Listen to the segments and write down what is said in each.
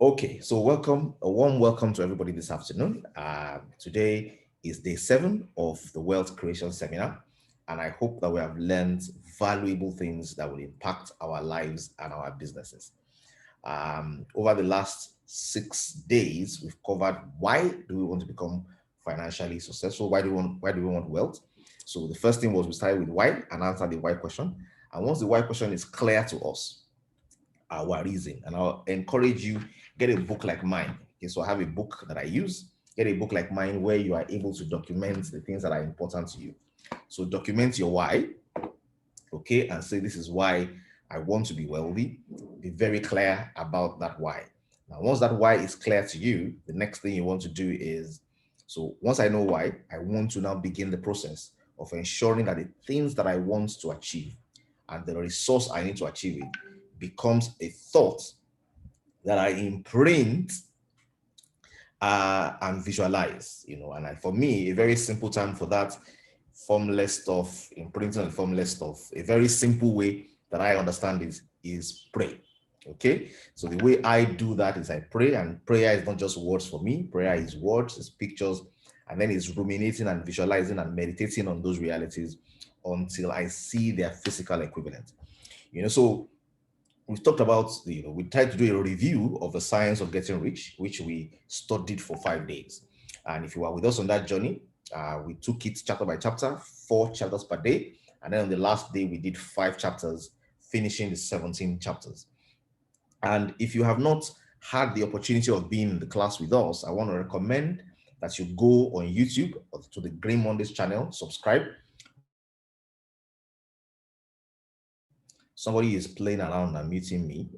Okay, so a warm welcome to everybody this afternoon. Today is day 7 of the Wealth Creation Seminar, and I hope that we have learned valuable things that will impact our lives and our businesses. Over the last 6 days, we've covered why do we want to become financially successful? Why do we want wealth? So the first thing was we started with why and answered the why question. And once the why question is clear to us, our reason. And I'll encourage you, get a book like mine. Okay, so I have a book that I use. Get a book like mine where you are able to document the things that are important to you. So document your why, okay, and say this is why I want to be wealthy. Be very clear about that why. Now, once that why is clear to you, the next thing you want to do is, so once I know why, I want to now begin the process of ensuring that the things that I want to achieve and the resource I need to achieve it becomes a thought that I imprint and visualize, and for me, a very simple term for that formless stuff, imprinting and formless stuff, a very simple way that I understand is pray. Okay, so the way I do that is I pray, and prayer is not just words for me. Prayer is words, it's pictures, and then it's ruminating and visualizing and meditating on those realities until I see their physical equivalent. So we've talked about, we tried to do a review of the science of getting rich, which we studied for 5 days. And if you are with us on that journey, we took it chapter by chapter, 4 chapters per day. And then on the last day, we did 5 chapters, finishing the 17 chapters. And if you have not had the opportunity of being in the class with us, I want to recommend that you go on YouTube to the Green Mondays channel, subscribe. Somebody is playing around and muting me.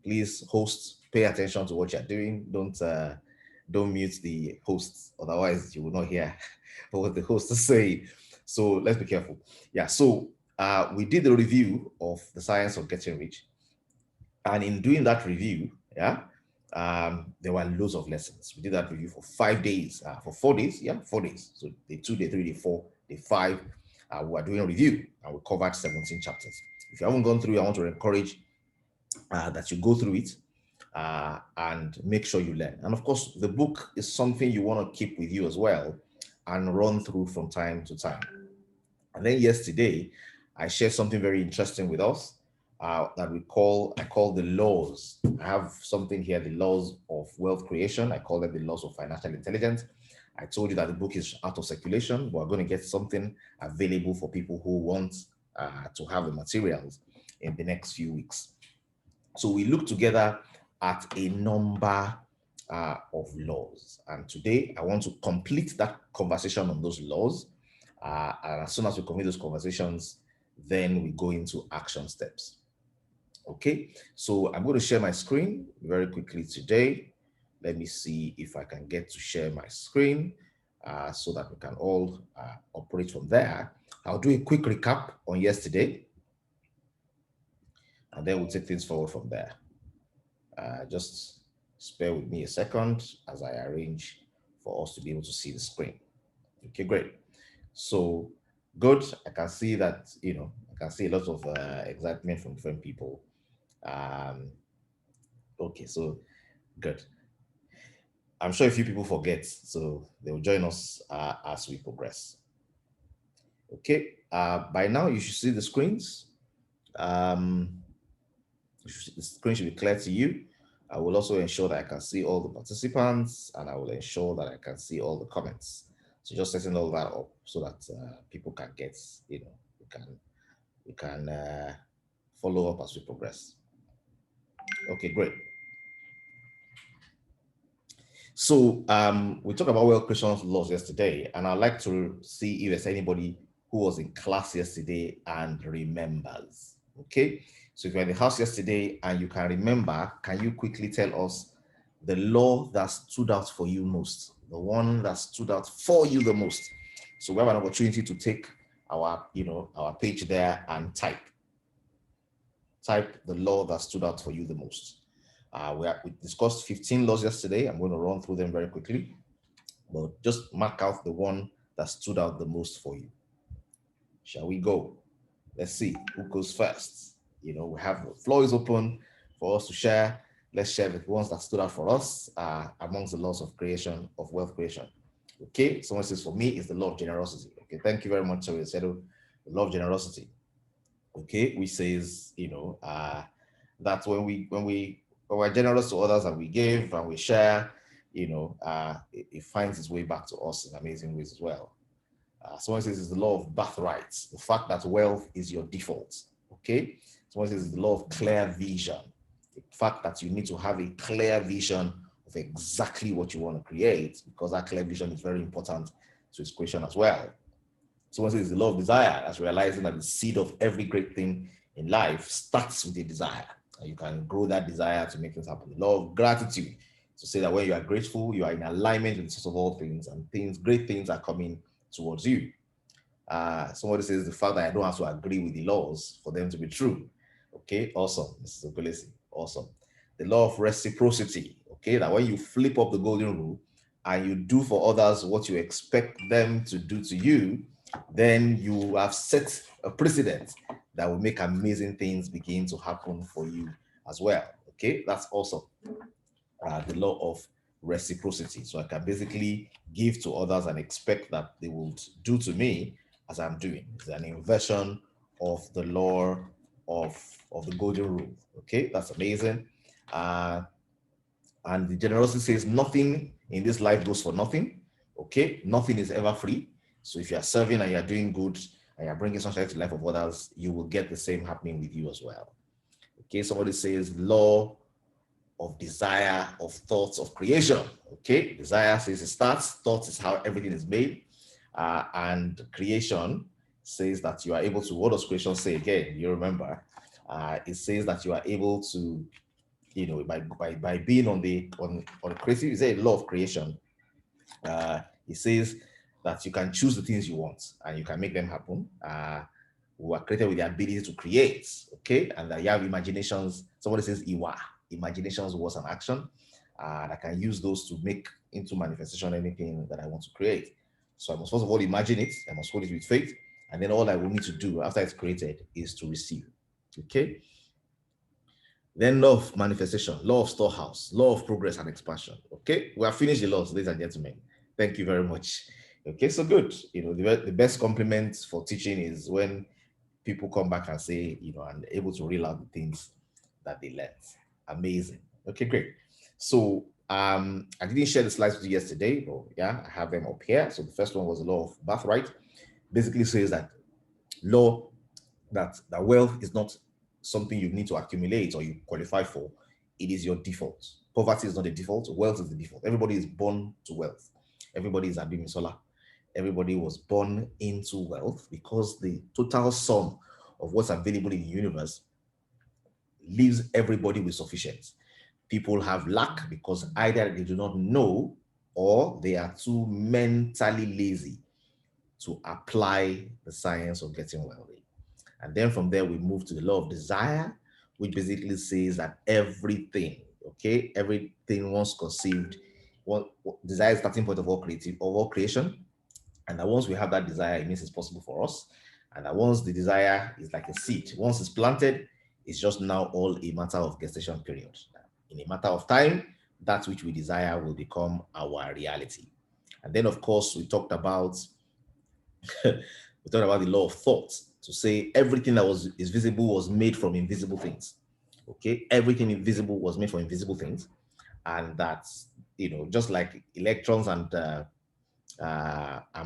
Please, host, pay attention to what you're doing. Don't mute the hosts, otherwise you will not hear what the host is saying. So let's be careful. Yeah. So we did the review of the science of getting rich, and in doing that review, yeah, there were loads of lessons. We did that review for 5 days, for 4 days, yeah, 4 days. So day 2, day 3, day 4, day 5, we were doing a review, and we covered 17 chapters. If you haven't gone through, I want to encourage that you go through it and make sure you learn. And of course, the book is something you want to keep with you as well and run through from time to time. And then yesterday, I shared something very interesting with us that I call the laws. I have something here, the laws of wealth creation. I call them the laws of financial intelligence. I told you that the book is out of circulation. We're going to get something available for people who want to have the materials in the next few weeks. So we look together at a number of laws. And today I want to complete that conversation on those laws. And as soon as we complete those conversations, then we go into action steps. Okay, so I'm going to share my screen very quickly today. Let me see if I can get to share my screen so that we can all operate from there. I'll do a quick recap on yesterday, and then we'll take things forward from there. Just spare with me a second as I arrange for us to be able to see the screen. Okay, great. So good. I can see that, I can see a lot of excitement from different people. Um, okay, so good. I'm sure a few people forget, so they will join us as we progress. Okay, by now you should see the screens. Um, the screen should be clear to you. I will also ensure that I can see all the participants, and I will ensure that I can see all the comments. So just setting all that up so that people can get, we can follow up as we progress. Okay, great. So we talked about wealth creation laws yesterday, and I'd like to see if there's anybody who was in class yesterday and remembers. Okay, so if you're in the house yesterday and you can remember, can you quickly tell us the law that stood out for you most, the one that stood out for you the most? So we have an opportunity to take our page there and type the law that stood out for you the most. We discussed 15 laws yesterday. I'm going to run through them very quickly, but just mark out the one that stood out the most for you. Shall we go? Let's see who goes first. We have the floor is open for us to share. Let's share the ones that stood out for us amongst the laws of creation, of wealth creation. Okay, someone says for me is the law of generosity. Okay, thank you very much, Terry. The law of generosity. Okay, which says, that when we're generous to others and we give and we share, it finds its way back to us in amazing ways as well. Someone says it's the law of birthright, the fact that wealth is your default. Okay, someone says it's the law of clear vision, the fact that you need to have a clear vision of exactly what you want to create, because that clear vision is very important to its creation as well. Someone says the law of desire, that's realizing that the seed of every great thing in life starts with a desire. And you can grow that desire to make things happen. The law of gratitude, to say that when you are grateful, you are in alignment with the source of all things, and great things are coming towards you. Somebody says the fact that I don't have to agree with the laws for them to be true. Okay, awesome, Mrs. Okolesi, awesome. The law of reciprocity, okay, that when you flip up the golden rule and you do for others what you expect them to do to you, then you have set a precedent that will make amazing things begin to happen for you as well. Okay, that's awesome. The law of reciprocity. So I can basically give to others and expect that they will do to me as I'm doing. It's an inversion of the law of the golden rule. Okay, that's amazing. And the generosity says nothing in this life goes for nothing. Okay, nothing is ever free. So if you are serving and you are doing good and you are bringing sunshine to the life of others, you will get the same happening with you as well. Okay, somebody says law of desire, of thoughts, of creation. Okay, desire says it starts, thoughts is how everything is made, and creation says that you are able to, what does creation say again? You remember, it says that you are able to, by being on creative, is a law of creation. It says that you can choose the things you want and you can make them happen. We were created with the ability to create, okay, and that you have imaginations. Somebody says Iwa, imaginations, words, and action, and I can use those to make into manifestation anything that I want to create. So I must first of all imagine it, I must hold it with faith, and then all I will need to do after it's created is to receive. Okay. Then law of manifestation, law of storehouse, law of progress and expansion. Okay, we have finished the laws, ladies and gentlemen. Thank you very much. Okay, so good. The best compliment for teaching is when people come back and say, and able to reel out the things that they learned. Amazing. Okay, great. So I didn't share the slides with you yesterday, but yeah, I have them up here. So the first one was the law of birthright. Basically says that law that wealth is not something you need to accumulate or you qualify for. It is your default. Poverty is not the default. Wealth is the default. Everybody is born to wealth. Everybody is Abimisola. Everybody was born into wealth because the total sum of what's available in the universe leaves everybody with sufficient. People have lack because either they do not know or they are too mentally lazy to apply the science of getting wealthy. And then from there, we move to the law of desire, which basically says that everything, okay, everything once conceived, what desire is starting point of all creation. And that once we have that desire, it means it's possible for us. And that once the desire is like a seed, once it's planted, it's just now all a matter of gestation period. In a matter of time, that which we desire will become our reality. And then, of course, we talked about the law of thought, to say everything that is visible was made from invisible things. Okay, everything invisible was made from invisible things, and that's just like electrons and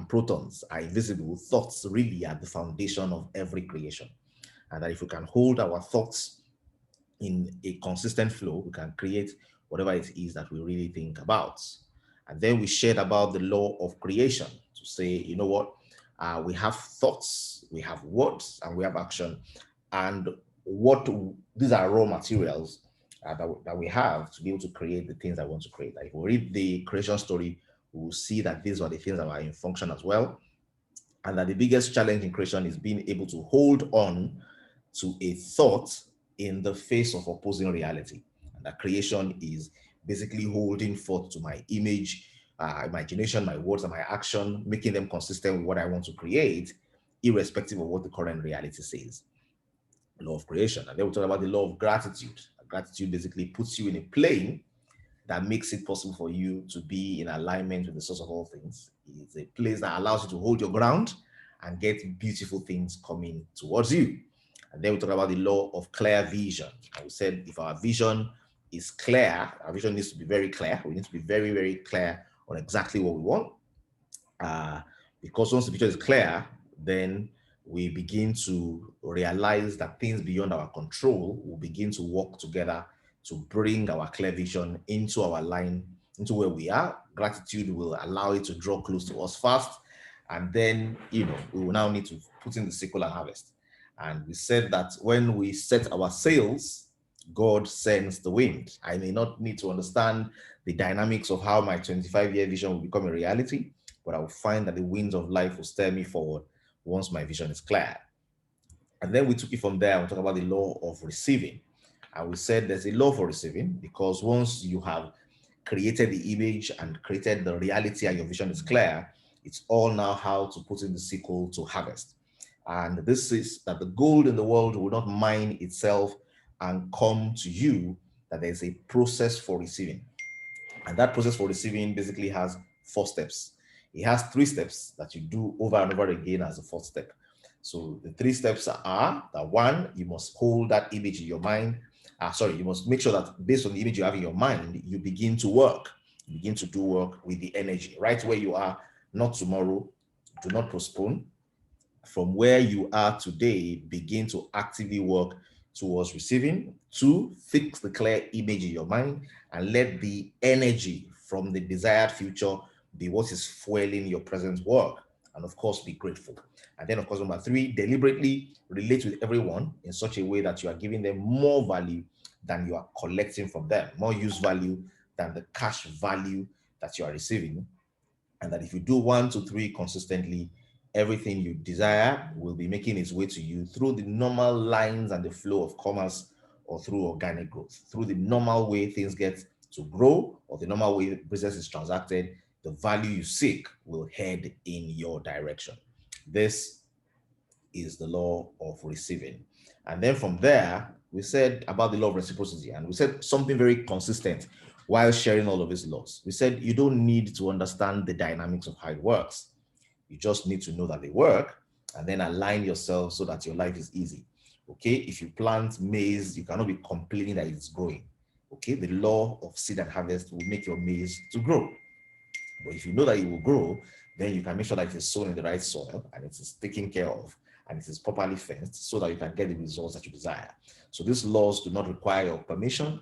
protons are invisible, thoughts really are the foundation of every creation. And that if we can hold our thoughts in a consistent flow, we can create whatever it is that we really think about. And then we shared about the law of creation to say, you know what, we have thoughts, we have words, and we have action. And these are raw materials that we have to be able to create the things I want to create. Like if we read the creation story, we will see that these are the things that are in function as well. And that the biggest challenge in creation is being able to hold on to a thought in the face of opposing reality. And that creation is basically holding forth to my image, imagination, my words, and my action, making them consistent with what I want to create, irrespective of what the current reality says. Law of creation. And then we talk about the law of gratitude. Gratitude basically puts you in a plane that makes it possible for you to be in alignment with the source of all things. It's a place that allows you to hold your ground and get beautiful things coming towards you. And then we talk about the law of clear vision. And we said if our vision is clear, our vision needs to be very clear. We need to be very, very clear on exactly what we want. Uh, because once the vision is clear, then we begin to realize that things beyond our control will begin to work together to bring our clear vision into our line, into where we are. Gratitude will allow it to draw close to us fast. And then, we will now need to put in the sickle and harvest. And we said that when we set our sails, God sends the wind. I may not need to understand the dynamics of how my 25-year vision will become a reality, but I will find that the winds of life will steer me forward once my vision is clear. And then we took it from there and we talk about the law of receiving. And we said there's a law for receiving because once you have created the image and created the reality and your vision is clear, it's all now how to put in the sickle to harvest. And this is that the gold in the world will not mine itself and come to you, that there's a process for receiving. And that process for receiving basically has 4 steps. It has 3 steps that you do over and over again as a 4th step. So the 3 steps are that 1, you must hold that image in your mind. You must make sure that based on the image you have in your mind, you begin to work. You begin to do work with the energy right where you are, not tomorrow. Do not postpone. From where you are today, begin to actively work towards receiving. 2, fix the clear image in your mind and let the energy from the desired future be what is fueling your present work. And of course, be grateful. And then, of course, number 3, deliberately relate with everyone in such a way that you are giving them more value than you are collecting from them, more use value than the cash value that you are receiving. And that if you do 1 to 3 consistently, everything you desire will be making its way to you through the normal lines and the flow of commerce, or through organic growth, through the normal way things get to grow, or the normal way business is transacted. The value you seek will head in your direction. This is the law of receiving. And then from there, we said about the law of reciprocity, and we said something very consistent while sharing all of these laws. We said you don't need to understand the dynamics of how it works. You just need to know that they work and then align yourself so that your life is easy. Okay, if you plant maize, you cannot be complaining that it's growing. Okay, the law of seed and harvest will make your maize to grow. But if you know that it will grow, then you can make sure that it is sown in the right soil and it is taken care of and it is properly fenced so that you can get the results that you desire. So these laws do not require your permission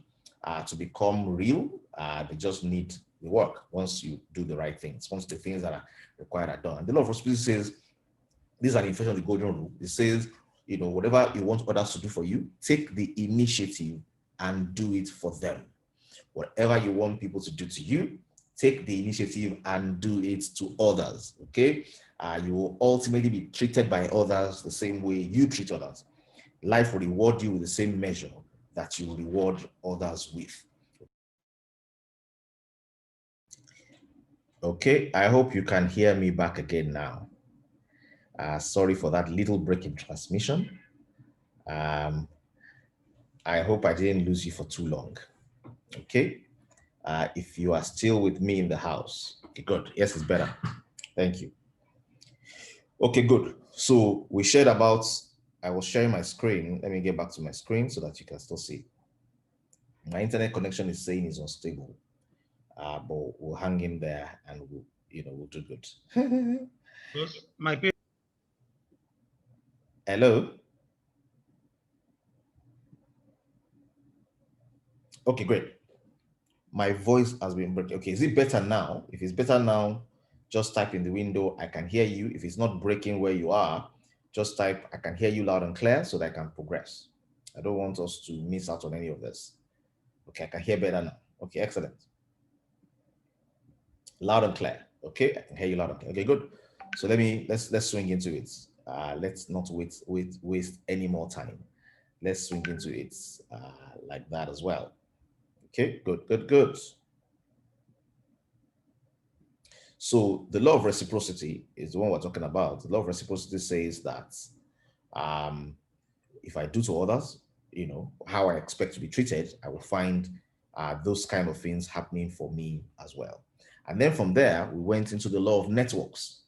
to become real. They just need the work once you do the right things, once the things that are required are done. And the law of prosperity says, these are the inflation of the golden rule. It says, whatever you want others to do for you, take the initiative and do it for them. Whatever you want people to do to you, take the initiative and do it to others, okay? You will ultimately be treated by others the same way you treat others. Life will reward you with the same measure that you will reward others with. Okay, I hope you can hear me back again now. Sorry for that little break in transmission. I hope I didn't lose you for too long. Okay, if you are still with me in the house, okay, good. Yes, it's better. Thank you. Okay, good. So we shared about, I was sharing my screen. Let me get back to my screen so that you can still see. My internet connection is saying it's unstable, but we'll hang in there and we'll do good. Hello. Okay, great. My voice has been breaking. Okay, is it better now? If it's better now, just type in the window, I can hear you. If it's not breaking where you are, just type, I can hear you loud and clear so that I can progress. I don't want us to miss out on any of this. Okay, I can hear better now. Okay, excellent. Loud and clear. Okay, I can hear you loud and clear. Okay, good. So let's swing into it. Let's not waste any more time. Let's swing into it like that as well. Okay, good. So the law of reciprocity is the one we're talking about. The law of reciprocity says that if I do to others, how I expect to be treated, I will find those kind of things happening for me as well. And then from there, we went into the law of networks.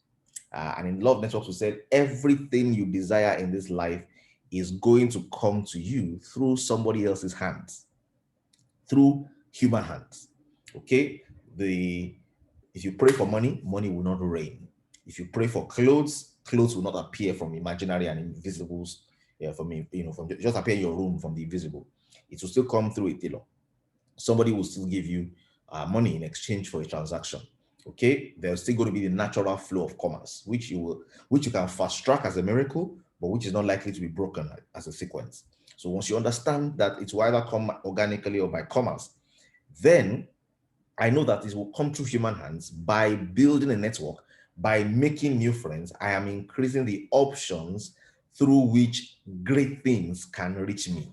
And in law of networks, we said everything you desire in this life is going to come to you through somebody else's hands, through human hands. Okay? The If you pray for money, money will not rain. If you pray for clothes, clothes will not appear from imaginary and invisibles. Yeah, from from just appear in your room from the invisible. It will still come through a tailor. Somebody will still give you money in exchange for a transaction. Okay, there's still going to be the natural flow of commerce, which you can fast track as a miracle, but which is not likely to be broken as a sequence. So once you understand that it will either come organically or by commerce, then I know that it will come through human hands by building a network, by making new friends. I am increasing the options through which great things can reach me.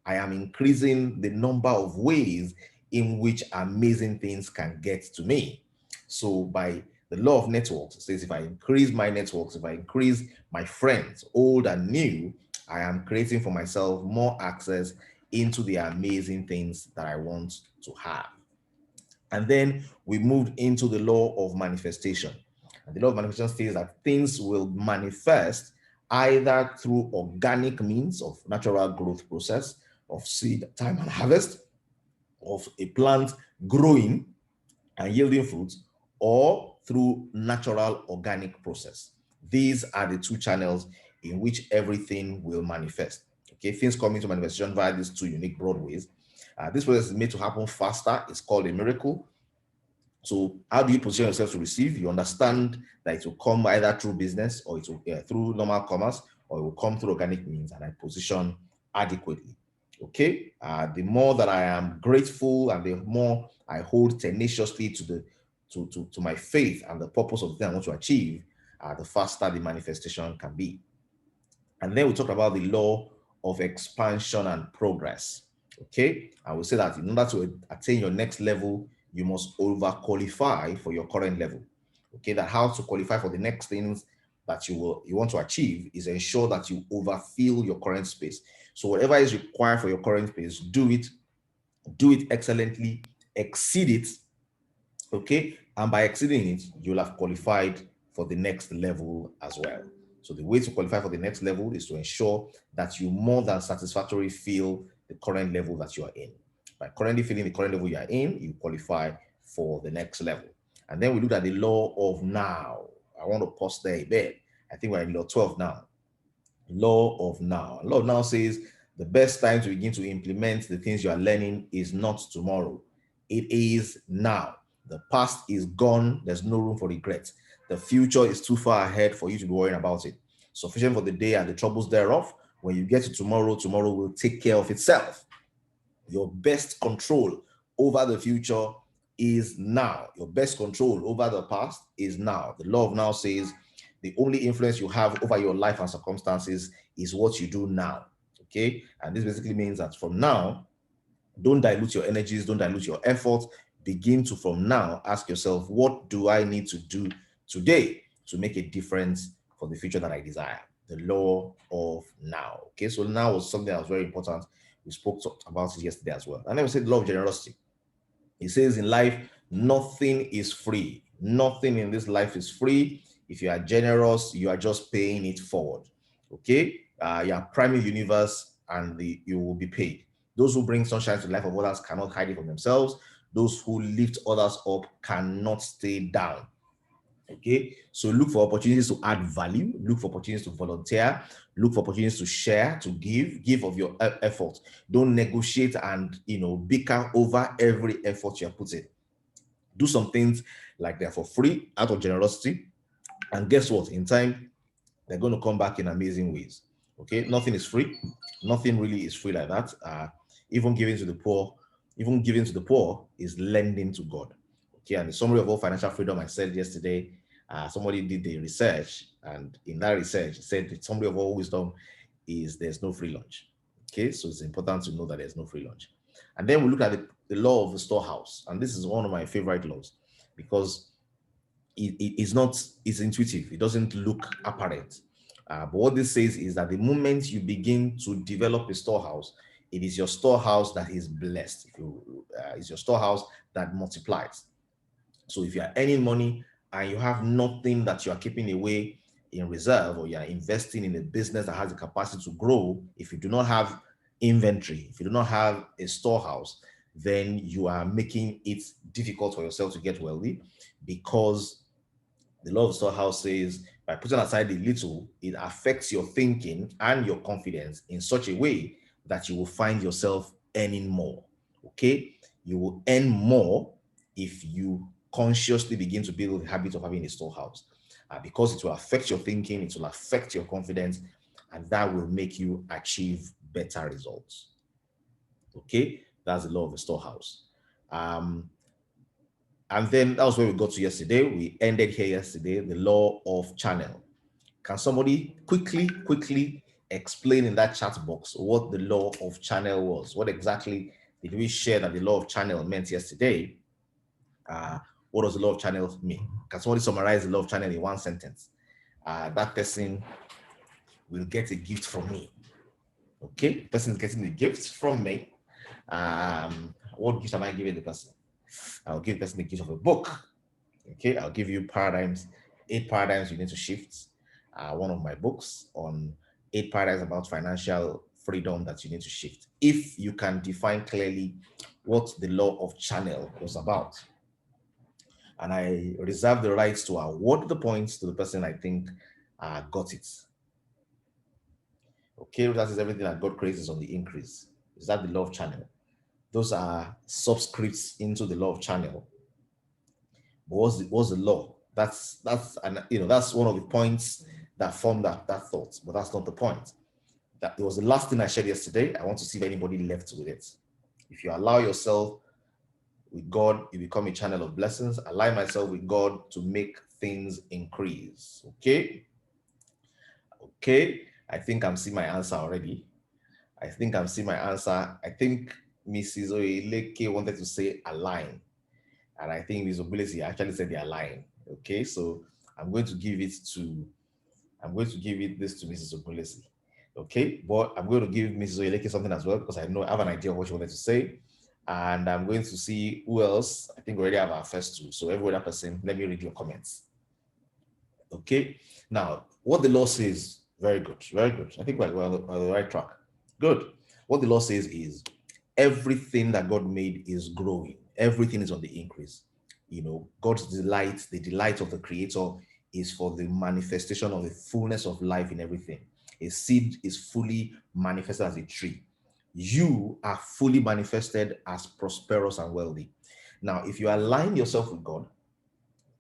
I am increasing the number of ways in which amazing things can get to me. So, by the law of networks, it says if I increase my networks, if I increase my friends, old and new, I am creating for myself more access into the amazing things that I want to have. And then we moved into the law of manifestation. And the law of manifestation says that things will manifest either through organic means of natural growth process, of seed, time, and harvest, of a plant growing and yielding fruit, or through natural organic process. These are the two channels in which everything will manifest. Okay, things come into manifestation via these two unique broad ways. This process is made to happen faster. It's called a miracle. So how do you position yourself to receive? You understand that it will come either through business or it will through normal commerce, or it will come through organic means, and I position adequately. Okay. The more that I am grateful and the more I hold tenaciously to to my faith and the purpose of the thing I want to achieve, the faster the manifestation can be. And then we talk about the law of expansion and progress. Okay. I will say that in order to attain your next level, you must over qualify for your current level. Okay. That how to qualify for the next things that you want to achieve is ensure that you overfill your current space. So whatever is required for your current space, do it excellently, exceed it. Okay. And by exceeding it, you'll have qualified for the next level as well. So the way to qualify for the next level is to ensure that you more than satisfactorily feel the current level that you are in. By currently feeling the current level you are in, you qualify for the next level. And then we look at the law of now. I want to pause there a bit. I think we're in law 12 now. Law of now. Law of now says the best time to begin to implement the things you are learning is not tomorrow. It is now. The past is gone. There's no room for regret. The future is too far ahead for you to be worrying about it. Sufficient for the day and the troubles thereof. When you get to tomorrow, tomorrow will take care of itself. Your best control over the future is now. Your best control over the past is now. The law of now says the only influence you have over your life and circumstances is what you do now. Okay. And this basically means that from now, don't dilute your energies, don't dilute your efforts. Begin to, from now, ask yourself, what do I need to do today to make a difference for the future that I desire? The law of now. Okay, so now was something that was very important. We spoke about it yesterday as well. And then we said the law of generosity. It says in life, nothing is free. Nothing in this life is free. If you are generous, you are just paying it forward. Okay? You are priming the universe and you will be paid. Those who bring sunshine to the life of others cannot hide it from themselves. Those who lift others up cannot stay down. Okay, so look for opportunities to add value, look for opportunities to volunteer, look for opportunities to share, to give of your effort. Don't negotiate and bicker over every effort you're putting. Do some things like they're for free out of generosity, and guess what? In time, they're going to come back in amazing ways. Okay, nothing is free. Nothing really is free like that. Even giving to the poor, even giving to the poor is lending to God. Okay, and the summary of all financial freedom I said yesterday, somebody did the research, and in that research, it said the summary of all wisdom is there's no free lunch. Okay, so it's important to know that there's no free lunch. And then we look at the law of the storehouse, and this is one of my favorite laws because it's not, it's intuitive, it doesn't look apparent. But what this says is that the moment you begin to develop a storehouse, It is your storehouse that is blessed. It's your storehouse that multiplies. So if you are earning money and you have nothing that you are keeping away in reserve, or you are investing in a business that has the capacity to grow, if you do not have inventory, if you do not have a storehouse, then you are making it difficult for yourself to get wealthy, because the law of storehouse says by putting aside the little, it affects your thinking and your confidence in such a way that you will find yourself earning more. Okay? You will earn more if you consciously begin to build the habit of having a storehouse, because it will affect your thinking, it will affect your confidence, and that will make you achieve better results. Okay? That's the law of the storehouse. Um, and then that was where we got to yesterday. We ended here yesterday, the law of channel. Can somebody quickly explain in that chat box what the law of channel was? What exactly did we share that the law of channel meant yesterday? What does the law of channel mean? Can somebody summarize the law of channel in one sentence? That person will get a gift from me. Okay, the person is getting a gift from me. What gift am I giving the person? I'll give the person the gift of a book. Okay, I'll give you paradigms, 8 paradigms you need to shift. One of my books on 8 paradigms about financial freedom that you need to shift. If you can define clearly what the law of channel was about. And I reserve the rights to award the points to the person I think got it. Okay, that is everything that God creates is on the increase. Is that the law of channel? Those are subscripts into the law of channel. But what's the law? That's one of the points that formed that thought, but that's not the point. That it was the last thing I shared yesterday. I want to see if anybody left with it. If you allow yourself with God, you become a channel of blessings. Align myself with God to make things increase. Okay. I think I'm seeing my answer already. I think Mrs. Oyeleke wanted to say align. And I think Ms. Obilisi actually said they align. Okay, so I'm going to give it this to Mrs. Obilisi. Okay, but I'm going to give Mrs. Oyeleke something as well, because I have an idea of what she wanted to say. And I'm going to see who else. I think we already have our first two. So every other person, let me read your comments. Okay, now what the law says, very good, very good. I think we're on the right track. Good. What the law says is everything that God made is growing. Everything is on the increase. God's delight, the delight of the Creator, is for the manifestation of the fullness of life in everything. A seed is fully manifested as a tree. You are fully manifested as prosperous and wealthy. Now, if you align yourself with God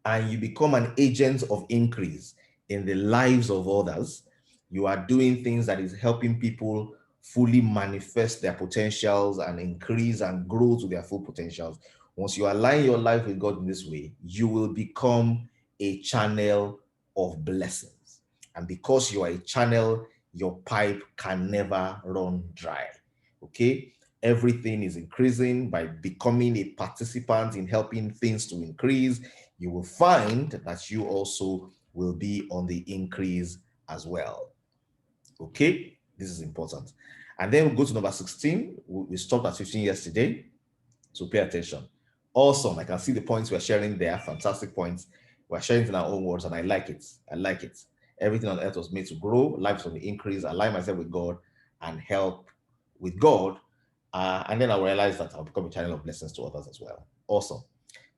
and you become an agent of increase in the lives of others, you are doing things that is helping people fully manifest their potentials and increase and grow to their full potentials. Once you align your life with God in this way, you will become a channel of blessings. And because you are a channel, your pipe can never run dry. Okay? Everything is increasing by becoming a participant in helping things to increase. You will find that you also will be on the increase as well. Okay, this is important. And then we go to number 16. We stopped at 15 yesterday, so pay attention. Awesome. I can see the points we're sharing there. Fantastic points. We're sharing it in our own words, and I like it. I like it. Everything on earth was made to grow. Life is on the increase. Align myself with God and help with God. And then I realize that I'll become a channel of blessings to others as well. Awesome.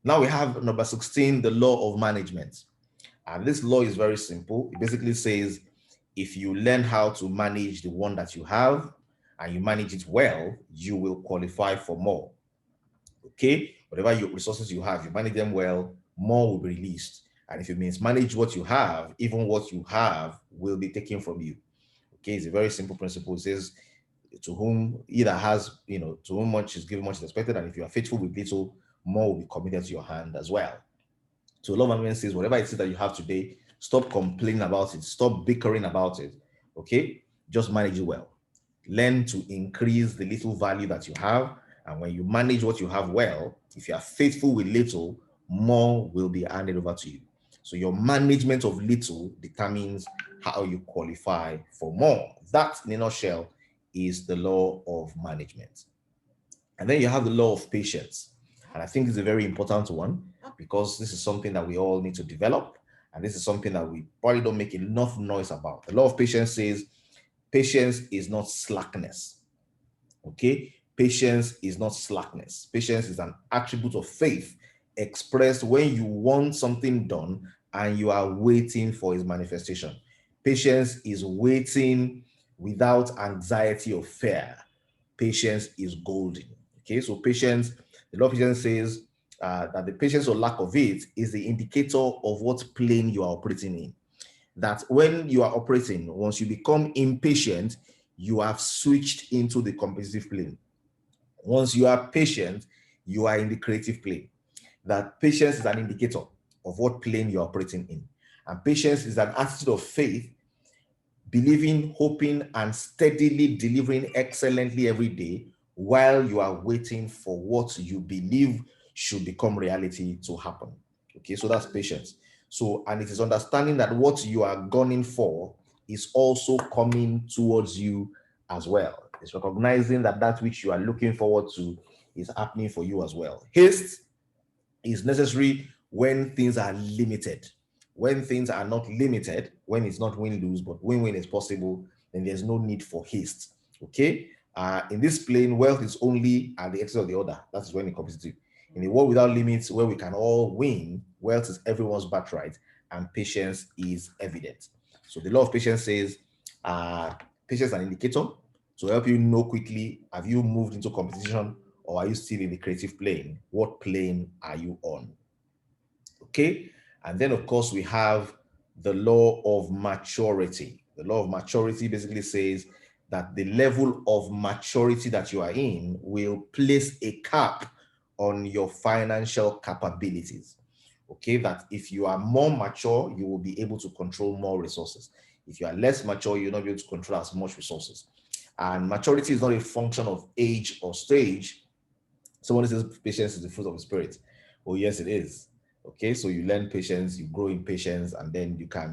Now we have number 16, the law of management. And this law is very simple. It basically says if you learn how to manage the one that you have and you manage it well, you will qualify for more. Okay, whatever resources you have, you manage them well, more will be released. And if you mismanage what you have, even what you have will be taken from you. Okay, it's a very simple principle. It says, to whom either has, to whom much is given, much is expected. And if you are faithful with little, more will be committed to your hand as well. So law of management says, whatever it is that you have today, stop complaining about it. Stop bickering about it. Okay, just manage it well. Learn to increase the little value that you have. And when you manage what you have well, if you are faithful with little, more will be handed over to you. So your management of little determines how you qualify for more. That, in a nutshell, is the law of management. And then you have the law of patience. And I think it's a very important one because this is something that we all need to develop. And this is something that we probably don't make enough noise about. The law of patience says patience is not slackness. Okay? Patience is not slackness. Patience is an attribute of faith expressed when you want something done and you are waiting for its manifestation. Patience is waiting without anxiety or fear. Patience is golden. Okay, so patience, the law of patience says that the patience or lack of it is the indicator of what plane you are operating in. That when you are operating, once you become impatient, you have switched into the competitive plane. Once you are patient, you are in the creative plane. That patience is an indicator of what plane you're operating in. And patience is an attitude of faith, believing, hoping, and steadily delivering excellently every day while you are waiting for what you believe should become reality to happen. Okay, so that's patience. So, and it is understanding that what you are gunning for is also coming towards you as well. It's recognizing that that which you are looking forward to is happening for you as well. Haste is necessary when things are limited. When things are not limited, when it's not win-lose, but win-win is possible, then there's no need for haste. Okay? In this plane, wealth is only at the exit of the order. That's when it comes to. In a world without limits, where we can all win, wealth is everyone's birthright, and patience is evident. So the law of patience says, patience is an indicator to help you know quickly, have you moved into competition or are you still in the creative plane? What plane are you on? Okay. And then, of course, we have the law of maturity. The law of maturity basically says that the level of maturity that you are in will place a cap on your financial capabilities. Okay, that if you are more mature, you will be able to control more resources. If you are less mature, you'll not be able to control as much resources. And maturity is not a function of age or stage. Someone says patience is the fruit of the spirit. Oh, yes, it is. Okay, so you learn patience, you grow in patience, and then you can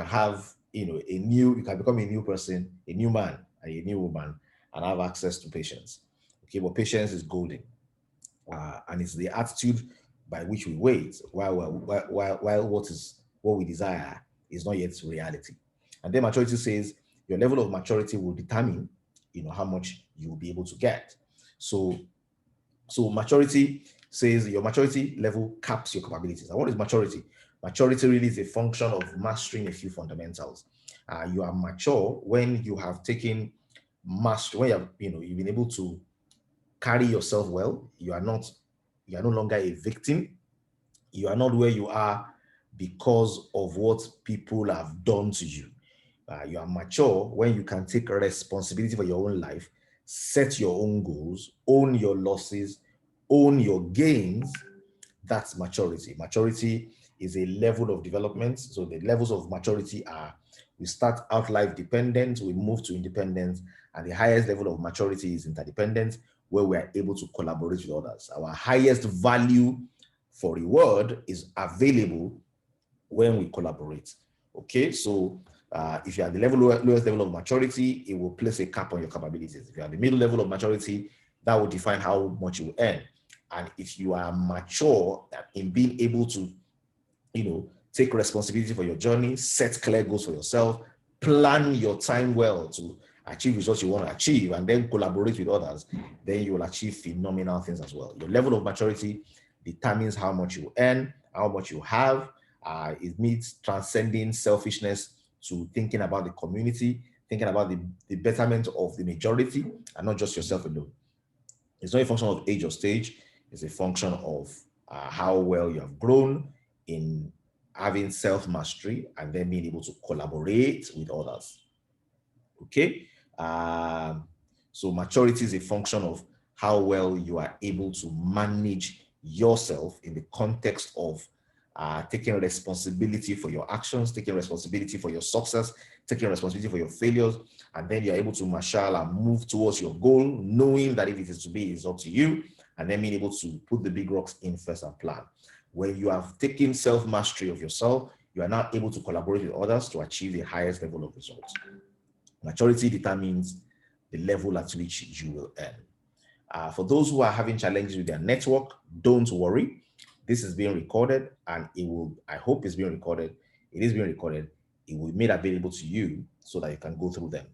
have, you can become a new person, a new man, and a new woman, and have access to patience. Okay, but patience is golden, and it's the attitude by which we wait while what we desire is not yet reality. And then maturity says your level of maturity will determine, how much you will be able to get. So maturity says your maturity level caps your capabilities. And what is maturity? Maturity really is a function of mastering a few fundamentals. You are mature when you have taken master, when you've been able to carry yourself well. You are no longer a victim. You are not where you are because of what people have done to you. You are mature when you can take responsibility for your own life, set your own goals, own your losses, own your gains. That's maturity. Maturity is a level of development. So the levels of maturity are, we start out life dependent, we move to independence, and the highest level of maturity is interdependence, where we are able to collaborate with others. Our highest value for reward is available when we collaborate. Okay, so if you are the lowest level of maturity, it will place a cap on your capabilities. If you are the middle level of maturity, that will define how much you earn. And if you are mature in being able to, take responsibility for your journey, set clear goals for yourself, plan your time well to achieve results you want to achieve, and then collaborate with others, then you will achieve phenomenal things as well. Your level of maturity determines how much you earn, how much you have. It means transcending selfishness to thinking about the community, thinking about the betterment of the majority and not just yourself alone. It's not a function of age or stage. It's a function of how well you have grown in having self-mastery and then being able to collaborate with others. Okay. So maturity is a function of how well you are able to manage yourself in the context of taking responsibility for your actions, taking responsibility for your success, taking responsibility for your failures, and then you're able to marshal and move towards your goal, knowing that if it is to be, it's up to you, and then being able to put the big rocks in first and plan. When you have taken self-mastery of yourself, you are now able to collaborate with others to achieve the highest level of results. Maturity determines the level at which you will earn. For those who are having challenges with their network, don't worry. This is being recorded, and it will, I hope it's being recorded. It is being recorded. It will be made available to you so that you can go through them.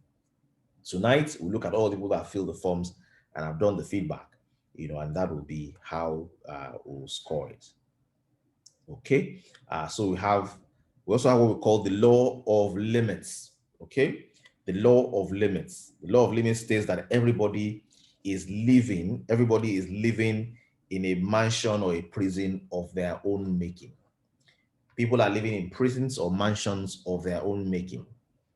Tonight, we'll look at all the people that fill the forms and have done the feedback, and that will be how we'll score it. Okay. So we also have what we call the law of limits. Okay. The law of limits. The law of limits states that everybody is living in a mansion or a prison of their own making. People are living in prisons or mansions of their own making.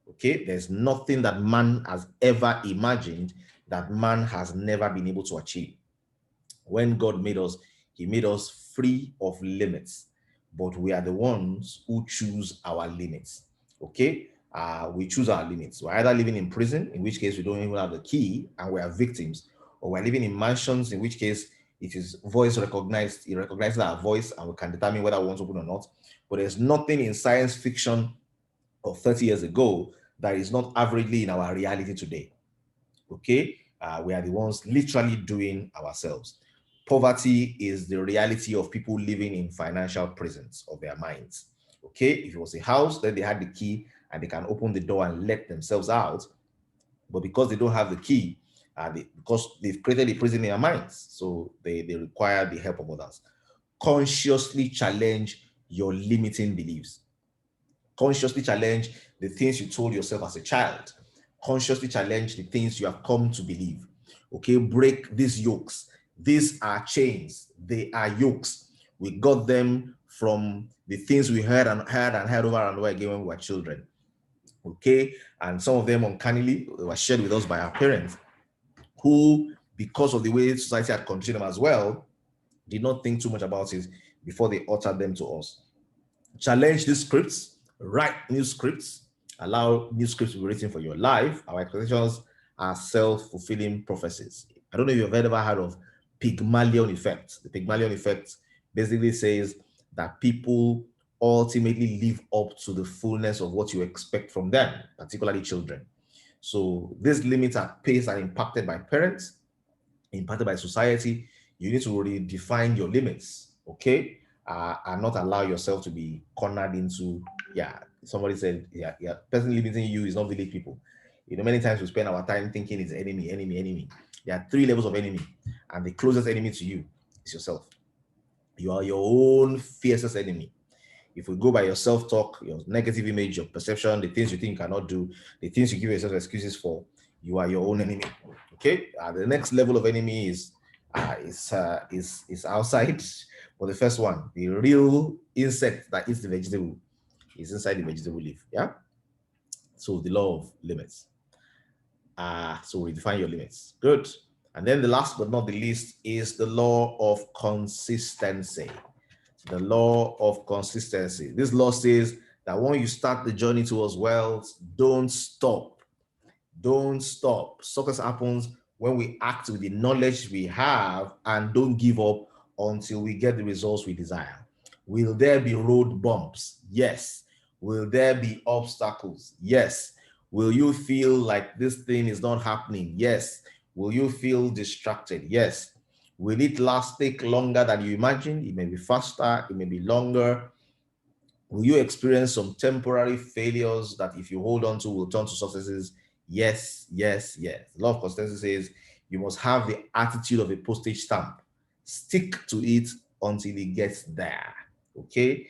Okay. There's nothing that man has ever imagined that man has never been able to achieve. When God made us, he made us free of limits, but we are the ones who choose our limits. Okay. We choose our limits. We're either living in prison, in which case we don't even have the key and we are victims, or we're living in mansions, in which case it is voice recognized. It recognizes our voice and we can determine whether we want to open or not. But there's nothing in science fiction of 30 years ago that is not averagely in our reality today. Okay. We are the ones literally doing ourselves. Poverty is the reality of people living in financial prisons of their minds. Okay, if it was a house, then they had the key and they can open the door and let themselves out. But because they don't have the key, because they've created a prison in their minds, so they require the help of others. Consciously challenge your limiting beliefs. Consciously challenge the things you told yourself as a child. Consciously challenge the things you have come to believe. Okay, break these yokes. These are chains. They are yokes. We got them from the things we heard over and over again when we were children. Okay, and some of them uncannily were shared with us by our parents, who, because of the way society had conditioned them as well, did not think too much about it before they uttered them to us. Challenge these scripts, write new scripts, allow new scripts to be written for your life. Our expectations are self-fulfilling prophecies. I don't know if you've ever heard of Pygmalion effect. The Pygmalion effect basically says that people ultimately live up to the fullness of what you expect from them, particularly children. So these limits are placed and impacted by parents, impacted by society. You need to redefine your limits, okay? And not allow yourself to be cornered into, somebody said, person limiting you is not village people. Many times we spend our time thinking it's enemy, enemy, enemy. There are 3 levels of enemy, and the closest enemy to you is yourself. You are your own fiercest enemy. If we go by your self-talk, your negative image, your perception, the things you think you cannot do, the things you give yourself excuses for, you are your own enemy. Okay. The next level of enemy is outside. But the first one, the real insect that eats the vegetable, is inside the vegetable leaf. Yeah. So the law of limits. So we define your limits. Good. And then the last but not the least is the law of consistency. The law of consistency. This law says that when you start the journey towards wealth, don't stop. Don't stop. Success happens when we act with the knowledge we have and don't give up until we get the results we desire. Will there be road bumps? Yes. Will there be obstacles? Yes. Will you feel like this thing is not happening? Yes. Will you feel distracted? Yes. Will it take longer than you imagine? It may be faster, it may be longer. Will you experience some temporary failures that if you hold on to will turn to successes? Yes, yes, yes. The law of consistency says you must have the attitude of a postage stamp. Stick to it until it gets there. Okay?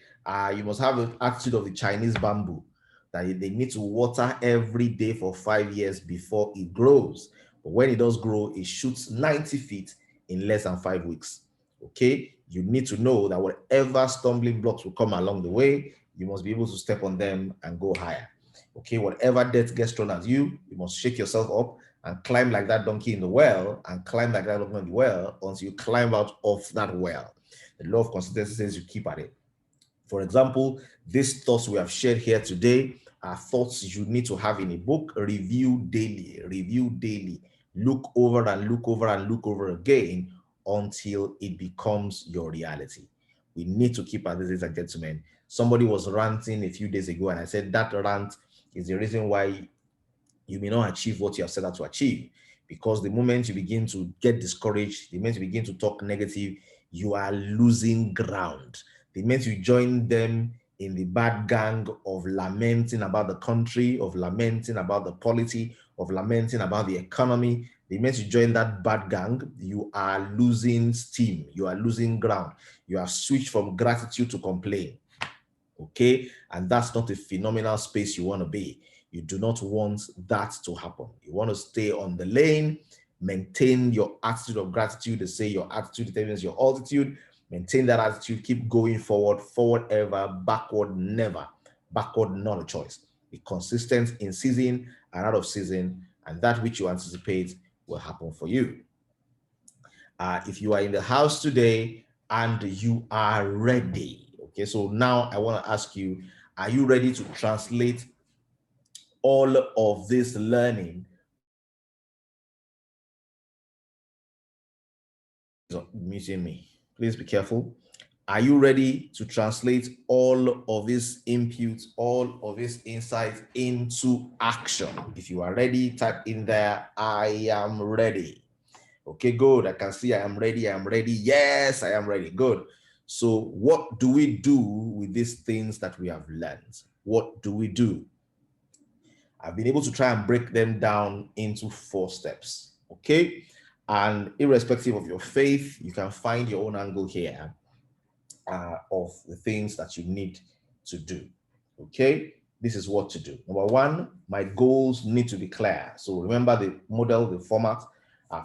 You must have the attitude of the Chinese bamboo, that they need to water every day for 5 years before it grows. But when it does grow, it shoots 90 feet in less than 5 weeks. Okay, you need to know that whatever stumbling blocks will come along the way, you must be able to step on them and go higher. Okay, whatever death gets thrown at you, you must shake yourself up and climb like that donkey in the well, and climb like that donkey in the well until you climb out of that well. The law of consistency says you keep at it. For example, these thoughts we have shared here today are thoughts you need to have in a book. Review daily, look over and look over and look over again until it becomes your reality. We need to keep at this, ladies and gentlemen. Somebody was ranting a few days ago, and I said that rant is the reason why you may not achieve what you have set out to achieve. because the moment you begin to get discouraged, the moment you begin to talk negative, you are losing ground. The moment you join them in the bad gang of lamenting about the country, of lamenting about the polity, of lamenting about the economy, the moment you join that bad gang, you are losing steam, you are losing ground. You have switched from gratitude to complaint. Okay, and that's not a phenomenal space you want to be. You do not want that to happen. You want to stay on the lane, maintain your attitude of gratitude. They say your attitude determines your altitude. Maintain that attitude, keep going forward, forward ever, backward never. Backward not a choice. Be consistent in season and out of season, and that which you anticipate will happen for you. If you are in the house today and you are ready, okay, so now I want to ask you, are you ready to translate all of this learning? Muting me. Please be careful. Are you ready to translate all of this input, all of this insight into action? If you are ready, type in there, I am ready. Okay, good. I can see I am ready. I am ready. Yes, I am ready. Good. So what do we do with these things that we have learned? What do we do? I've been able to try and break them down into 4 steps. Okay. And irrespective of your faith, you can find your own angle here of the things that you need to do. Okay. This is what to do. Number 1, my goals need to be clear. So remember the model, the format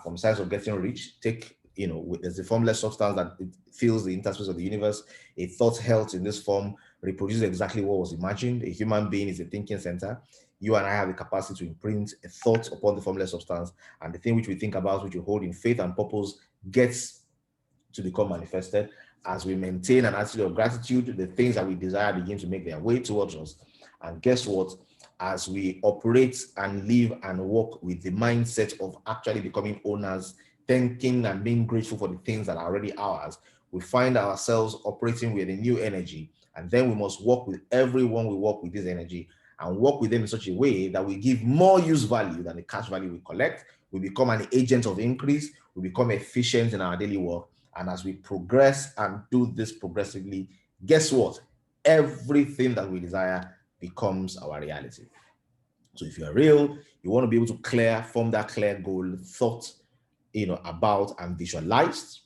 from Science of Getting Rich. Take, there's a formless substance that it fills the interspace of the universe. A thought held in this form reproduces exactly what was imagined. A human being is a thinking center. You and I have the capacity to imprint a thought upon the formless substance, and the thing which we think about, which we hold in faith and purpose, gets to become manifested. As we maintain an attitude of gratitude, the things that we desire begin to make their way towards us. And guess what? As we operate and live and work with the mindset of actually becoming owners, thanking and being grateful for the things that are already ours, we find ourselves operating with a new energy. And then we must work with everyone we work with this energy, and work with them in such a way that we give more use value than the cash value we collect. We become an agent of increase. We become efficient in our daily work. And as we progress and do this progressively, guess what? Everything that we desire becomes our reality. So if you're real, you want to be able to form that clear goal, thought, about and visualized.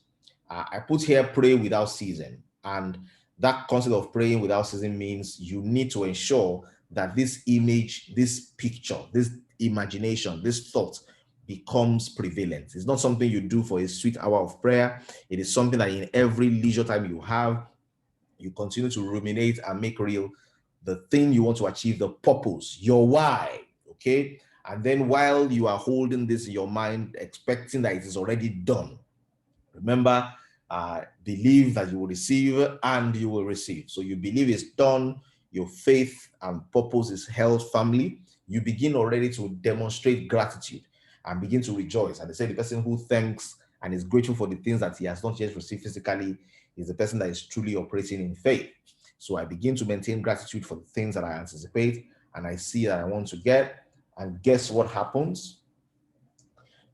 I put here pray without ceasing. And that concept of praying without ceasing means you need to ensure that this image, this picture, this imagination, this thought becomes prevalent. It's not something you do for a sweet hour of prayer. It is something that in every leisure time you have, you continue to ruminate and make real the thing you want to achieve, the purpose, your why, okay? And then while you are holding this in your mind, expecting that it is already done, remember, believe that you will receive and you will receive. So you believe it's done, your faith and purpose is held firmly. You begin already to demonstrate gratitude and begin to rejoice. And they say the person who thanks and is grateful for the things that he has not yet received physically is the person that is truly operating in faith. So I begin to maintain gratitude for the things that I anticipate and I see that I want to get. And guess what happens?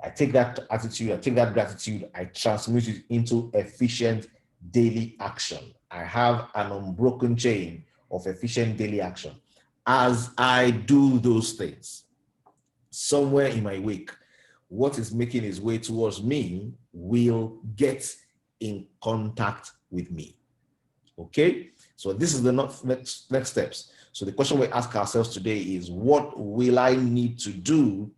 I take that attitude, I take that gratitude, I transmute it into efficient daily action. I have an unbroken chain of efficient daily action. As I do those things, somewhere in my wake, what is making its way towards me will get in contact with me. Okay, so this is the next steps. So the question we ask ourselves today is, what will I need to do?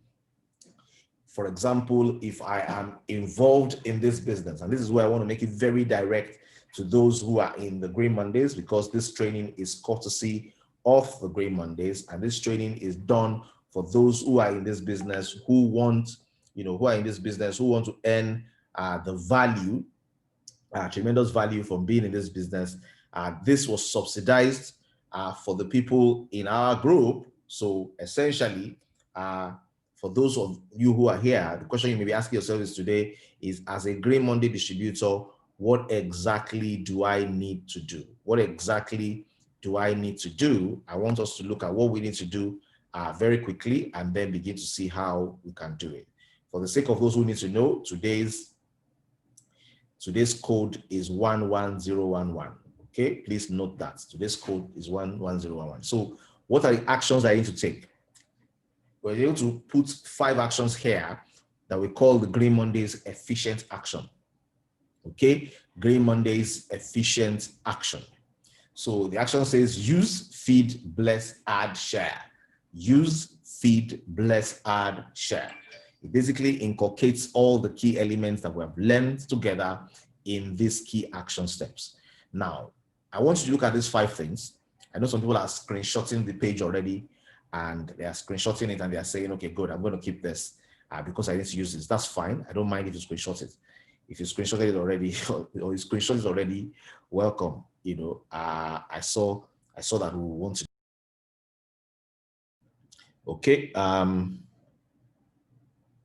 For example, if I am involved in this business, and this is where I want to make it very direct to those who are in the Green Mondays, because this training is courtesy of the Green Mondays, and this training is done for those who are in this business, who want, who are in this business, who want to earn the value, tremendous value from being in this business. This was subsidized for the people in our group. So essentially, for those of you who are here, the question you may be asking yourself is today is, as a Green Monday distributor, what exactly do I need to do? What exactly do I need to do? I want us to look at what we need to do very quickly and then begin to see how we can do it. For the sake of those who need to know, today's code is 11011. Okay, please note that today's code is 11011. So what are the actions I need to take? We're able to put 5 actions here that we call the Green Mondays efficient action. Okay, Green Mondays efficient action. So the action says use, feed, bless, add, share. Use, feed, bless, add, share. It basically inculcates all the key elements that we have learned together in these key action steps. Now, I want you to look at these 5 things. I know some people are screenshotting the page already, and they are screenshotting it and they are saying, okay, good, I'm going to keep this because I need to use this. That's fine. I don't mind if you screenshot it. If you screenshotted it already or you screenshot it already, welcome. You know, I saw that we want to. Okay.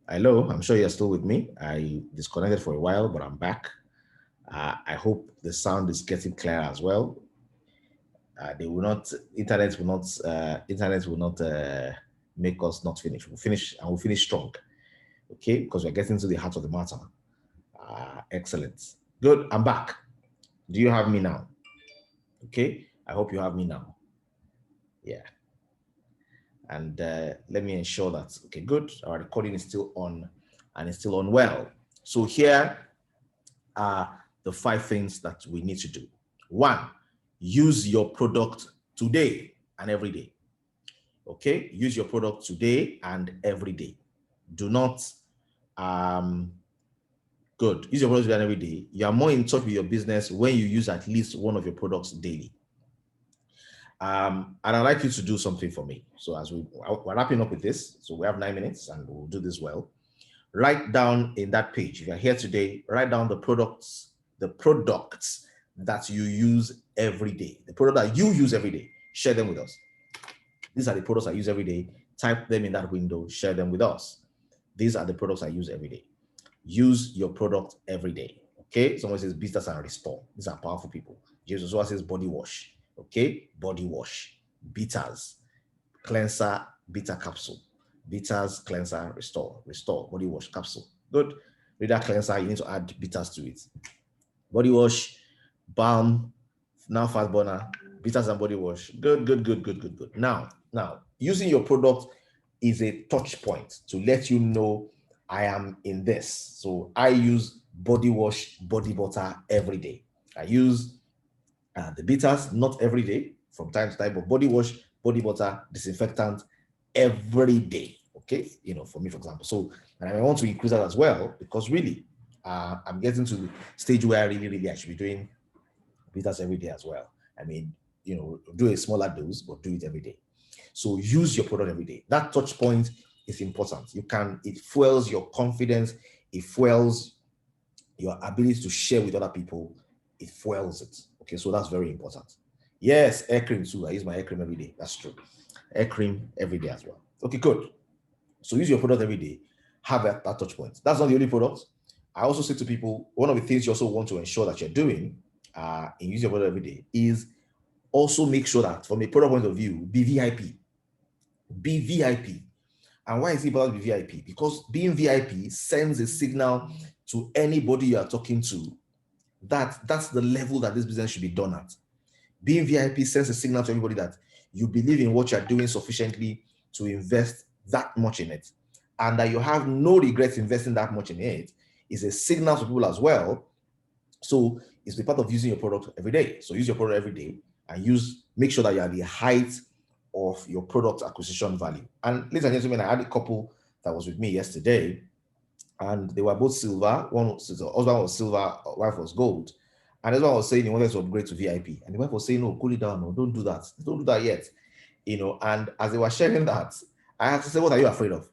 Hello, I'm sure you're still with me. I disconnected for a while, but I'm back. I hope the sound is getting clear as well. Internet will not make us not finish. We'll finish and we'll finish strong. Okay, because we're getting to the heart of the matter. Excellent. Good, I'm back. Do you have me now? Okay, I hope you have me now. Yeah. And let me ensure that, okay, good. Our recording is still on and it's still on well. So here are the 5 things that we need to do. 1, use your product today and every day. Okay, use your product today and every day. Do not, good, use your product today and every day. You are more in touch with your business when you use at least one of your products daily. And I'd like you to do something for me. So as we're wrapping up with this, so we have 9 minutes and we'll do this well. Write down in that page, if you're here today, write down the products that you use every day. The product that you use every day, share them with us. These are the products I use every day. Type them in that window, share them with us. These are the products I use every day. Use your product every day. Okay, someone says bitters and restore. These are powerful people. Jesus also says body wash. Okay, body wash, bitters, cleanser, bitter capsule, bitters, cleanser, restore, body wash capsule. Good. With that cleanser, you need to add bitters to it. Body wash, balm, now fast burner, bitters and body wash. Good. Now, using your product is a touch point to let you know I am in this. So I use body wash, body butter every day. I use the bitters, not every day, from time to time, but body wash, body butter, disinfectant every day. Okay, you know, for me, for example. So, and I want to increase that as well because really, I'm getting to the stage where I should be doing bitters every day as well. I mean, you know, do a smaller dose, but do it every day. So use your product every day. That touch point is important. It fuels your confidence. It fuels your ability to share with other people. It fuels it. Okay, so that's very important. Yes, air cream too. I use my air cream every day. That's true. Air cream every day as well. Okay, good. So use your product every day. Have that touch point. That's not the only product. I also say to people, one of the things you also want to ensure that you're doing in using your product every day is also make sure that from a product point of view, be VIP. Be VIP. And why is it about to be VIP? Because being VIP sends a signal to anybody you are talking to that's the level that this business should be done at. Being VIP sends a signal to everybody that you believe in what you're doing sufficiently to invest that much in it, and that you have no regrets investing that much in it is a signal to people as well. So it's the part of using your product every day. So use your product every day and make sure that you are the height of your product acquisition value. And ladies and gentlemen, I had a couple that was with me yesterday, and they were both silver. The husband was silver, wife was gold. And this one was saying he wanted to upgrade to VIP. And the wife was saying, no, cool it down, no, don't do that. Don't do that yet. You know, and as they were sharing that, I had to say, what are you afraid of?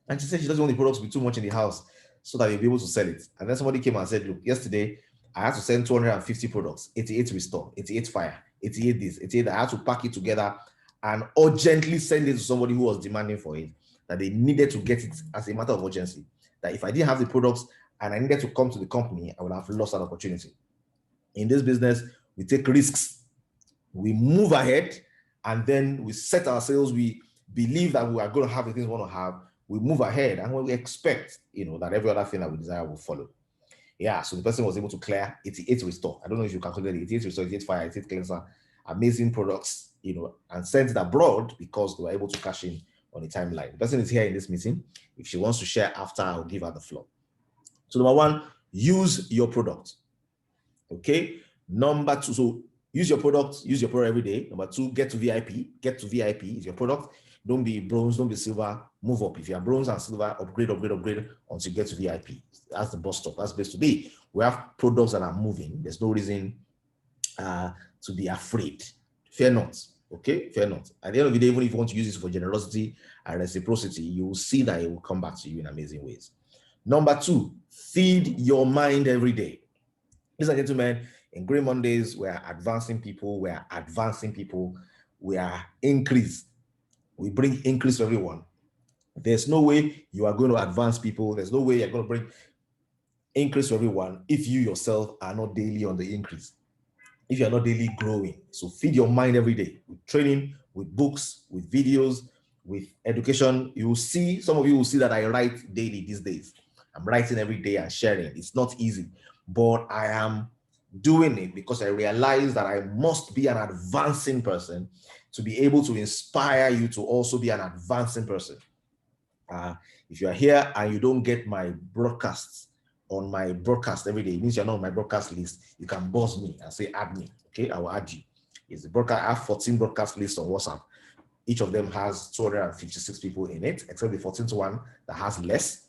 And she said she doesn't want the products to be too much in the house so that you'll be able to sell it. And then somebody came and said, look, yesterday I had to send 250 products, 88 restore, 88 fire, 88 this, 88 that. I had to pack it together and urgently send it to somebody who was demanding for it, that they needed to get it as a matter of urgency. That if I didn't have the products and I needed to come to the company, I would have lost that opportunity. In this business, we take risks. We move ahead and then we set our sales. We believe that we are going to have the things we want to have. we move ahead, and when we expect, that every other thing that we desire will follow. Yeah, so the person was able to clear 88 restore. I don't know if you calculated 88 restore, 88 fire, 88 cleanser, amazing products, and sent it abroad because they were able to cash in on the timeline. The person is here in this meeting. If she wants to share after, I'll give her the floor. So number one, use your product. Okay. Number two, so use your product every day. Number two, get to VIP. Get to VIP is your product. Don't be bronze, don't be silver, move up. If you are bronze and silver, upgrade until you get to VIP. That's the bus stop. That's the place to be. We have products that are moving. There's no reason to be afraid. Fear not. Okay, fear not. At the end of the day, even if you want to use this for generosity and reciprocity, you will see that it will come back to you in amazing ways. Number two, feed your mind every day. Ladies and gentlemen, in Green Mondays, we are advancing people, we are increased. We bring increase to everyone. There's no way you are going to advance people. There's no way you're going to bring increase to everyone if you yourself are not daily on the increase, if you're not daily growing. So feed your mind every day with training, with books, with videos, with education. You will see, some of you will see that I write daily these days. I'm writing every day and sharing. It's not easy, but I am doing it because I realize that I must be an advancing person to be able to inspire you to also be an advancing person. If you are here and you don't get my broadcasts on my broadcast every day, it means you're not on my broadcast list. You can buzz me and say, add me. Okay, I will add you. It's the broadcast. I have 14 broadcast lists on WhatsApp. Each of them has 256 people in it, except the 14th one that has less.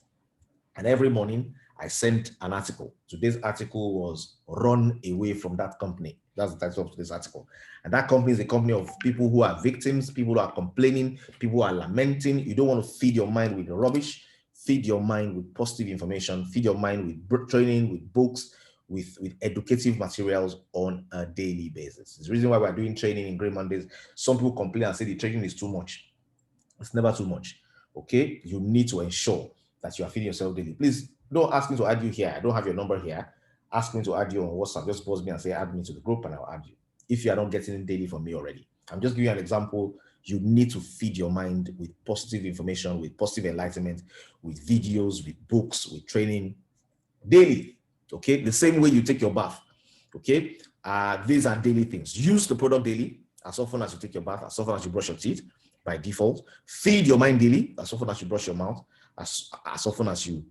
And every morning I sent an article. Today's article was Run Away from That Company. That's the title of today's article. And that company is a company of people who are victims, people who are complaining, people who are lamenting. You don't want to feed your mind with rubbish. Feed your mind with positive information. Feed your mind with training, with books, with educative materials on a daily basis. It's the reason why we're doing training in Green Mondays. Some people complain and say the training is too much. It's never too much. Okay, you need to ensure that you are feeding yourself daily. Please don't ask me to add you here. I don't have your number here. Ask me to add you on WhatsApp. Just buzz me and say, add me to the group, and I'll add you. If you are not getting it daily from me already, I'm just giving you an example. You need to feed your mind with positive information, with positive enlightenment, with videos, with books, with training daily. Okay, the same way you take your bath. Okay, these are daily things. Use the product daily, as often as you take your bath, as often as you brush your teeth by default. Feed your mind daily, as often as you brush your mouth, as often as you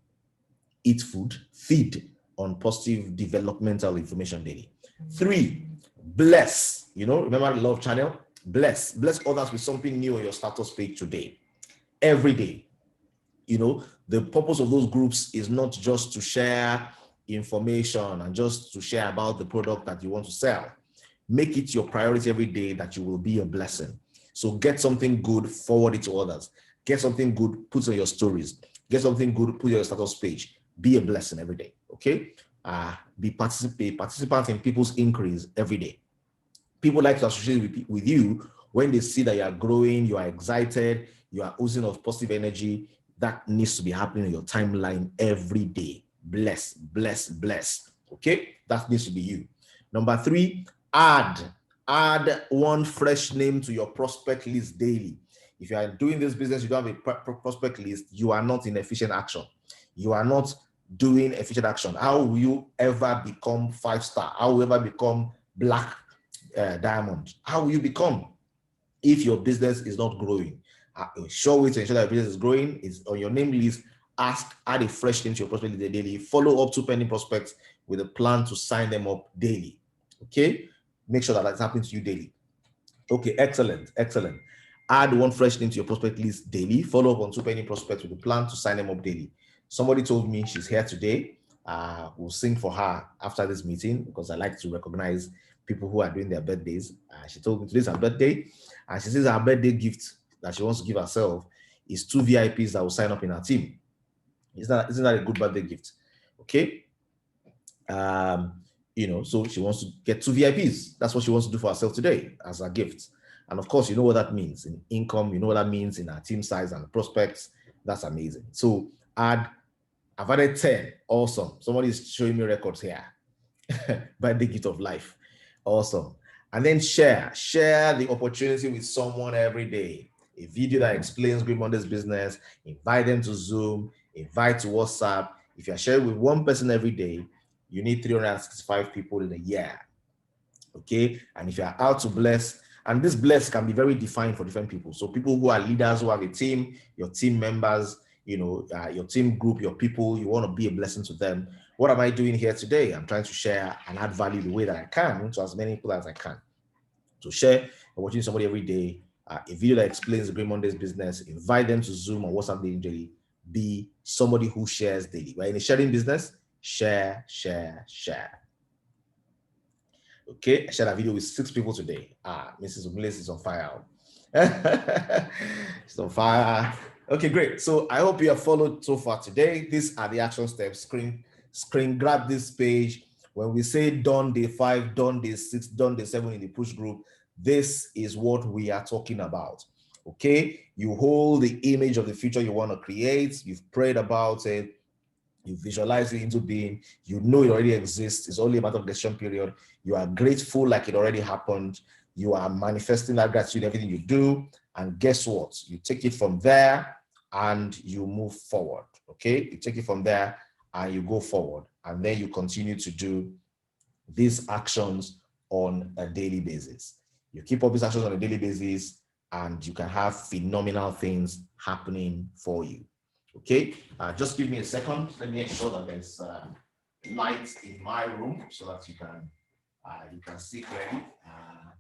eat food. Feed on positive developmental information daily. 3, bless. Remember the love channel? Bless others with something new on your status page today, every day. The purpose of those groups is not just to share information and just to share about the product that you want to sell. Make it your priority every day that you will be a blessing. So get something good, forward it to others. Get something good, put on your stories. Get something good, put on your status page. Be a blessing every day. Okay? Be participant in people's increase every day. People like to associate with you when they see that you are growing, you are excited, you are oozing of positive energy. That needs to be happening in your timeline every day. Bless. Okay? That needs to be you. Number 3, add one fresh name to your prospect list daily. If you are doing this business, you don't have a prospect list, you are not in efficient action. You are not doing efficient action. How will you ever become 5-star? How will you ever become black diamond? How will you become if your business is not growing? A sure way to ensure that your business is growing is on your name list. Add a fresh name to your prospect list daily. Follow up 2 pending prospects with a plan to sign them up daily. Okay, make sure that that's happening to you daily. Okay, excellent. Add one fresh name to your prospect list daily. Follow up on 2 pending prospects with a plan to sign them up daily. Somebody told me she's here today. We'll sing for her after this meeting because I like to recognize people who are doing their birthdays. She told me today's her birthday, and she says her birthday gift that she wants to give herself is 2 VIPs that will sign up in her team. Isn't that a good birthday gift? Okay. So she wants to get 2 VIPs. That's what she wants to do for herself today as a gift. And of course, you know what that means in income, you know what that means in our team size and prospects. That's amazing. So I've added 10. Awesome. Somebody's showing me records here. Birthday gift of life. Awesome. And then share the opportunity with someone every day. a video that explains Green Monday's business, invite them to Zoom, invite to WhatsApp. If you're sharing with one person every day, you need 365 people in a year. Okay, and if you're out to bless, and this bless can be very defined for different people. So people who are leaders, who have a team, your team members, your team group, your people, you want to be a blessing to them. What am I doing here today? I'm trying to share and add value the way that I can to as many people as I can. To share watching somebody every day, a video that explains the Green Mondays business, invite them to Zoom or WhatsApp daily, be somebody who shares daily. We're in a sharing business, share, share, share. Okay, I shared a video with 6 people today. Mrs. Umles is on fire. It's on fire. Okay, great. So I hope you have followed so far today. These are the action steps. Screen grab this page. When we say done day 5, done day 6, done day 7 in the push group, this is what we are talking about. Okay, you hold the image of the future you want to create. You've prayed about it. You visualize it into being. You know it already exists. It's only a matter of gestation period. You are grateful like it already happened. You are manifesting that gratitude in everything you do. And guess what? You take it from there and you move forward. Okay, you take it from there and you go forward. And then you continue to do these actions on a daily basis. You keep up these actions on a daily basis and you can have phenomenal things happening for you. Okay, just give me a second. Let me make sure that there's light in my room so that you can see clearly. I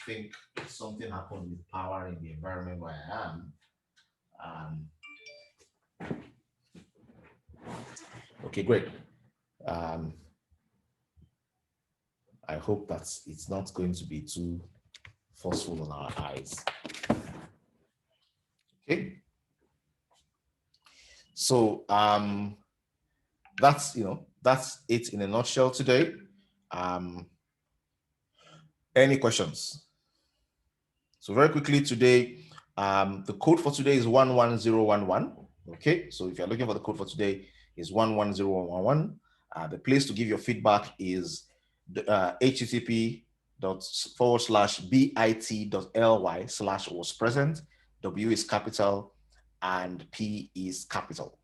think something happened with power in the environment where I am. Okay, great. I hope that it's not going to be too forceful on our eyes. Okay. So that's it in a nutshell today. Any questions? So very quickly today, the code for today is 11011. Okay, so if you're looking for the code for today, is 11011. The place to give your feedback is http://bit.ly/was present. W is capital and P is capital.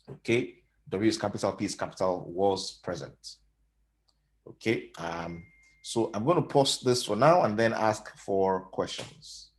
Okay, W is capital, P is capital, was present. Okay, so I'm going to pause this for now and then ask for questions.